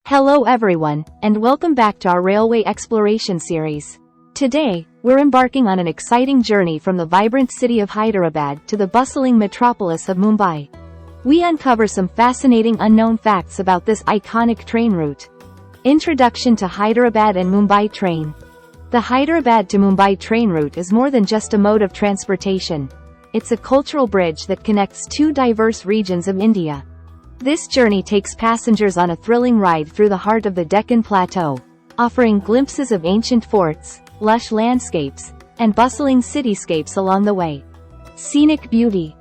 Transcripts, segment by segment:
Hello everyone, and welcome back to our railway exploration series. Today, we're embarking on an exciting journey from the vibrant city of Hyderabad to the bustling metropolis of Mumbai. We uncover some fascinating unknown facts about this iconic train route. Introduction to Hyderabad and Mumbai train. The Hyderabad to Mumbai train route is more than just a mode of transportation. It's a cultural bridge that connects two diverse regions of India. This journey takes passengers on a thrilling ride through the heart of the Deccan plateau, offering glimpses of ancient forts, lush landscapes, and bustling cityscapes along the way. Scenic beauty.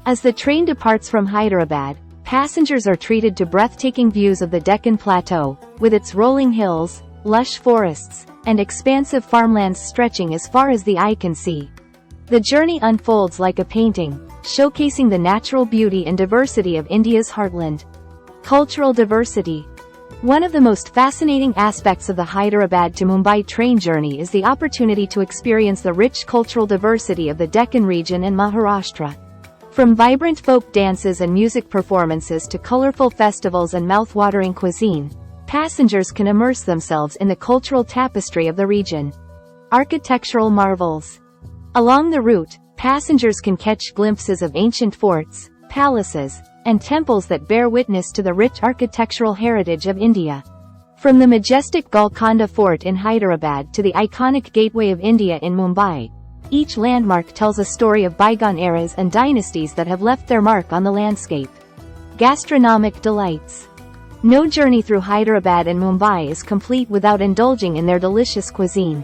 As the train departs from Hyderabad, passengers are treated to breathtaking views of the Deccan plateau, with its rolling hills, lush forests, and expansive farmlands stretching as far as the eye can see. The journey unfolds like a painting, showcasing the natural beauty and diversity of India's heartland. Cultural diversity. One of the most fascinating aspects of the Hyderabad to Mumbai train journey is the opportunity to experience the rich cultural diversity of the Deccan region and Maharashtra. From vibrant folk dances and music performances to colorful festivals and mouth-watering cuisine, passengers can immerse themselves in the cultural tapestry of the region. Architectural marvels. Along the route, passengers can catch glimpses of ancient forts, palaces, and temples that bear witness to the rich architectural heritage of India. From the majestic Golconda Fort in Hyderabad to the iconic Gateway of India in Mumbai, each landmark tells a story of bygone eras and dynasties that have left their mark on the landscape. Gastronomic delights. No journey through Hyderabad and Mumbai is complete without indulging in their delicious cuisine.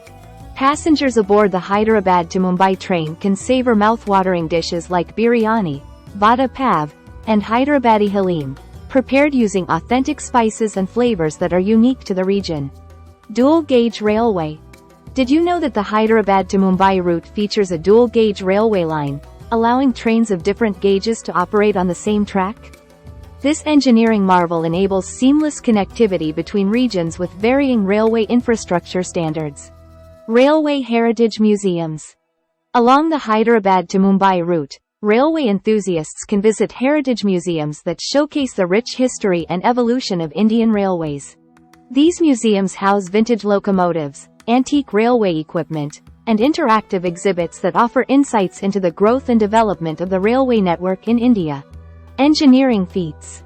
Passengers aboard the Hyderabad to Mumbai train can savor mouth-watering dishes like biryani, vada pav, and Hyderabadi halim, prepared using authentic spices and flavors that are unique to the region. Dual-gauge railway. Did you know that the Hyderabad to Mumbai route features a dual-gauge railway line, allowing trains of different gauges to operate on the same track? This engineering marvel enables seamless connectivity between regions with varying railway infrastructure standards. Railway heritage museums. Along the Hyderabad to Mumbai route, railway enthusiasts can visit heritage museums that showcase the rich history and evolution of Indian railways. These museums house vintage locomotives, antique railway equipment, and interactive exhibits that offer insights into the growth and development of the railway network in India. Engineering feats.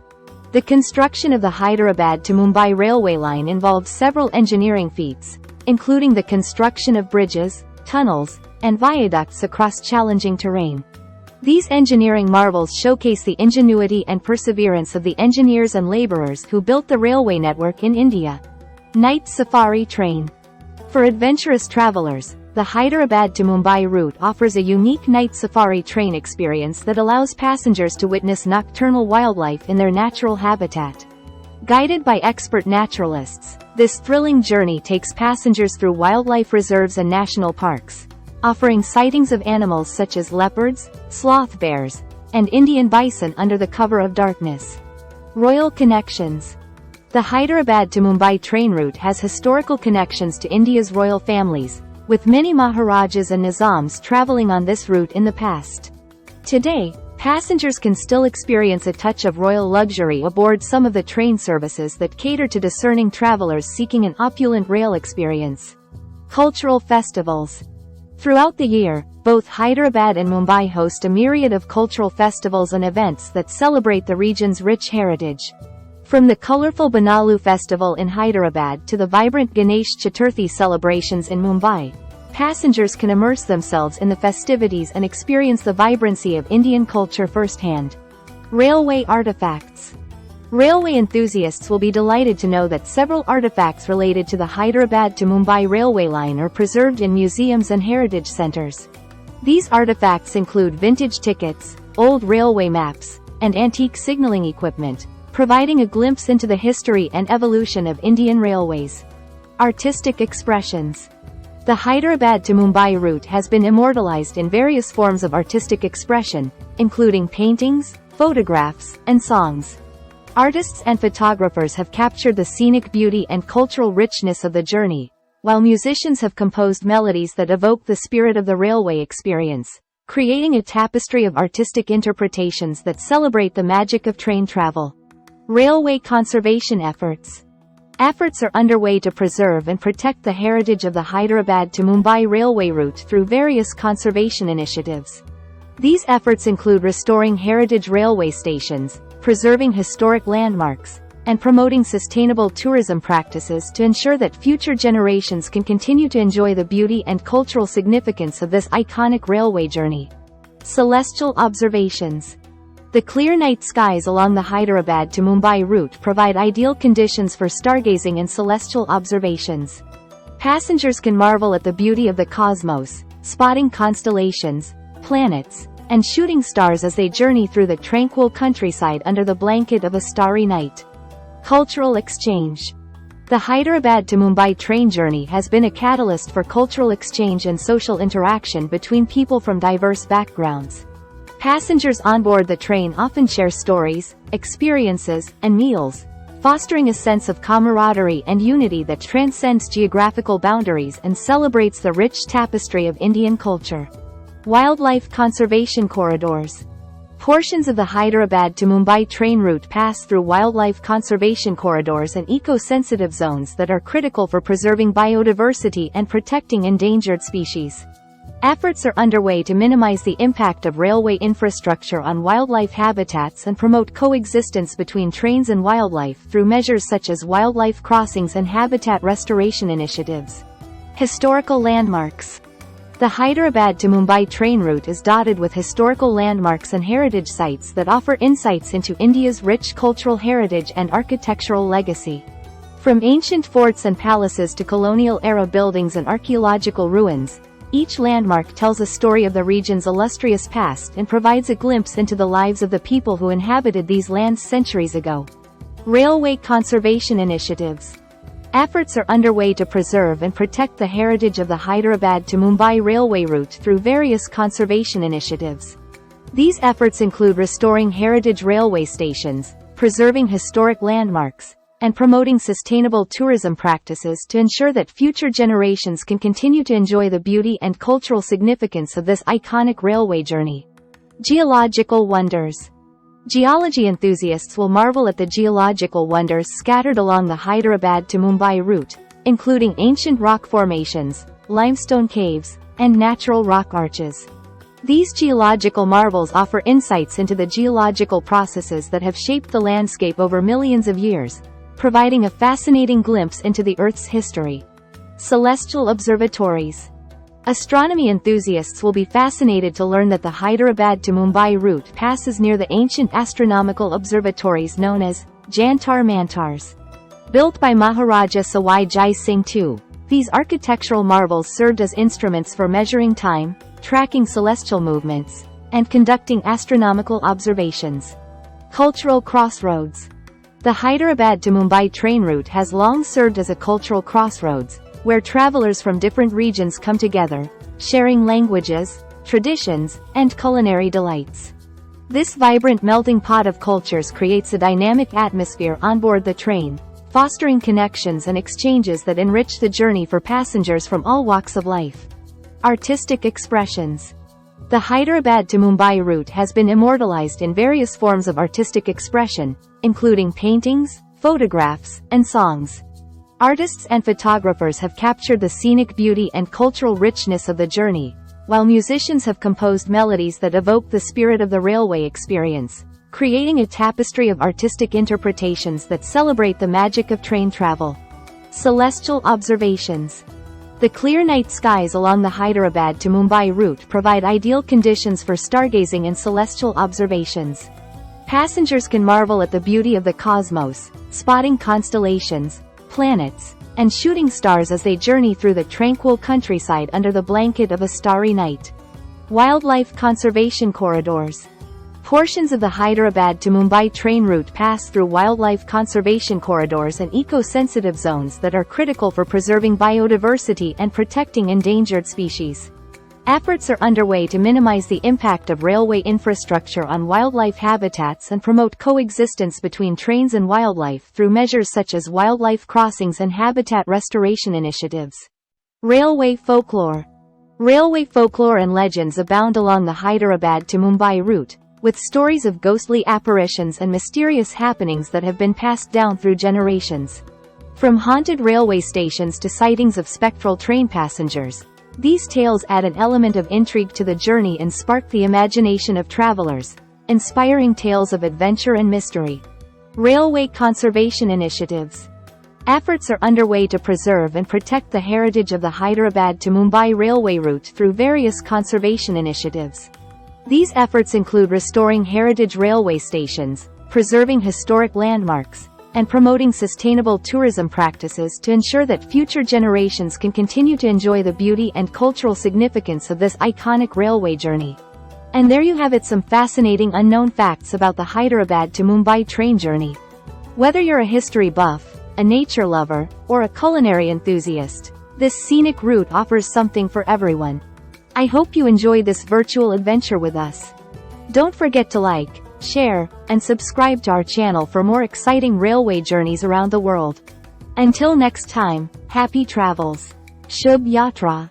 The construction of the Hyderabad to Mumbai railway line involved several engineering feats, including the construction of bridges, tunnels, and viaducts across challenging terrain. These engineering marvels showcase the ingenuity and perseverance of the engineers and laborers who built the railway network in India. Night safari train. For adventurous travelers, the Hyderabad to Mumbai route offers a unique night safari train experience that allows passengers to witness nocturnal wildlife in their natural habitat. Guided by expert naturalists, this thrilling journey takes passengers through wildlife reserves and national parks, offering sightings of animals such as leopards, sloth bears, and Indian bison under the cover of darkness. Royal connections. The Hyderabad to Mumbai train route has historical connections to India's royal families, with many Maharajas and Nizams traveling on this route in the past. Today, passengers can still experience a touch of royal luxury aboard some of the train services that cater to discerning travelers seeking an opulent rail experience. Cultural festivals. Throughout the year, both Hyderabad and Mumbai host a myriad of cultural festivals and events that celebrate the region's rich heritage. From the colorful Bonalu festival in Hyderabad to the vibrant Ganesh Chaturthi celebrations in Mumbai, passengers can immerse themselves in the festivities and experience the vibrancy of Indian culture firsthand. Railway artifacts. Railway enthusiasts will be delighted to know that several artifacts related to the Hyderabad to Mumbai railway line are preserved in museums and heritage centers. These artifacts include vintage tickets, old railway maps, and antique signaling equipment, providing a glimpse into the history and evolution of Indian railways. Artistic expressions. The Hyderabad to Mumbai route has been immortalized in various forms of artistic expression, including paintings, photographs, and songs. Artists and photographers have captured the scenic beauty and cultural richness of the journey, while musicians have composed melodies that evoke the spirit of the railway experience, creating a tapestry of artistic interpretations that celebrate the magic of train travel. Railway conservation efforts. Efforts are underway to preserve and protect the heritage of the Hyderabad to Mumbai railway route through various conservation initiatives. These efforts include restoring heritage railway stations, preserving historic landmarks, and promoting sustainable tourism practices to ensure that future generations can continue to enjoy the beauty and cultural significance of this iconic railway journey. Celestial observations. The clear night skies along the Hyderabad to Mumbai route provide ideal conditions for stargazing and celestial observations. Passengers can marvel at the beauty of the cosmos, spotting constellations, planets, and shooting stars as they journey through the tranquil countryside under the blanket of a starry night. Cultural exchange. The Hyderabad to Mumbai train journey has been a catalyst for cultural exchange and social interaction between people from diverse backgrounds. Passengers on board the train often share stories, experiences, and meals, fostering a sense of camaraderie and unity that transcends geographical boundaries and celebrates the rich tapestry of Indian culture. Wildlife conservation corridors. Portions of the Hyderabad to Mumbai train route pass through wildlife conservation corridors and eco-sensitive zones that are critical for preserving biodiversity and protecting endangered species. Efforts are underway to minimize the impact of railway infrastructure on wildlife habitats and promote coexistence between trains and wildlife through measures such as wildlife crossings and habitat restoration initiatives. Historical landmarks. The Hyderabad to Mumbai train route is dotted with historical landmarks and heritage sites that offer insights into India's rich cultural heritage and architectural legacy. From ancient forts and palaces to colonial-era buildings and archaeological ruins, each landmark tells a story of the region's illustrious past and provides a glimpse into the lives of the people who inhabited these lands centuries ago. Railway conservation initiatives. Efforts are underway to preserve and protect the heritage of the Hyderabad to Mumbai railway route through various conservation initiatives. These efforts include restoring heritage railway stations, preserving historic landmarks, and promoting sustainable tourism practices to ensure that future generations can continue to enjoy the beauty and cultural significance of this iconic railway journey. Geological wonders. Geology enthusiasts will marvel at the geological wonders scattered along the Hyderabad to Mumbai route, including ancient rock formations, limestone caves, and natural rock arches. These geological marvels offer insights into the geological processes that have shaped the landscape over millions of years, providing a fascinating glimpse into the Earth's history. Celestial observatories. Astronomy enthusiasts will be fascinated to learn that the Hyderabad to Mumbai route passes near the ancient astronomical observatories known as Jantar Mantars. Built by Maharaja Sawai Jai Singh II, these architectural marvels served as instruments for measuring time, tracking celestial movements, and conducting astronomical observations. Cultural crossroads. The Hyderabad to Mumbai train route has long served as a cultural crossroads, where travelers from different regions come together, sharing languages, traditions, and culinary delights. This vibrant melting pot of cultures creates a dynamic atmosphere on board the train, fostering connections and exchanges that enrich the journey for passengers from all walks of life. Artistic expressions. The Hyderabad to Mumbai route has been immortalized in various forms of artistic expression, including paintings, photographs, and songs. Artists and photographers have captured the scenic beauty and cultural richness of the journey, while musicians have composed melodies that evoke the spirit of the railway experience, creating a tapestry of artistic interpretations that celebrate the magic of train travel. Celestial observations. The clear night skies along the Hyderabad to Mumbai route provide ideal conditions for stargazing and celestial observations. Passengers can marvel at the beauty of the cosmos, spotting constellations, planets, and shooting stars as they journey through the tranquil countryside under the blanket of a starry night. Wildlife conservation corridors. Portions of the Hyderabad to Mumbai train route pass through wildlife conservation corridors and eco-sensitive zones that are critical for preserving biodiversity and protecting endangered species. Efforts are underway to minimize the impact of railway infrastructure on wildlife habitats and promote coexistence between trains and wildlife through measures such as wildlife crossings and habitat restoration initiatives. Railway folklore. Railway folklore and legends abound along the Hyderabad to Mumbai route, with stories of ghostly apparitions and mysterious happenings that have been passed down through generations. From haunted railway stations to sightings of spectral train passengers, these tales add an element of intrigue to the journey and spark the imagination of travelers, inspiring tales of adventure and mystery. Railway conservation initiatives. Efforts are underway to preserve and protect the heritage of the Hyderabad to Mumbai railway route through various conservation initiatives. These efforts include restoring heritage railway stations, preserving historic landmarks, and promoting sustainable tourism practices to ensure that future generations can continue to enjoy the beauty and cultural significance of this iconic railway journey. And there you have it, some fascinating unknown facts about the Hyderabad to Mumbai train journey. Whether you're a history buff, a nature lover, or a culinary enthusiast, this scenic route offers something for everyone. I hope you enjoy this virtual adventure with us. Don't forget to like, share, and subscribe to our channel for more exciting railway journeys around the world. Until next time, happy travels. Shubh Yatra.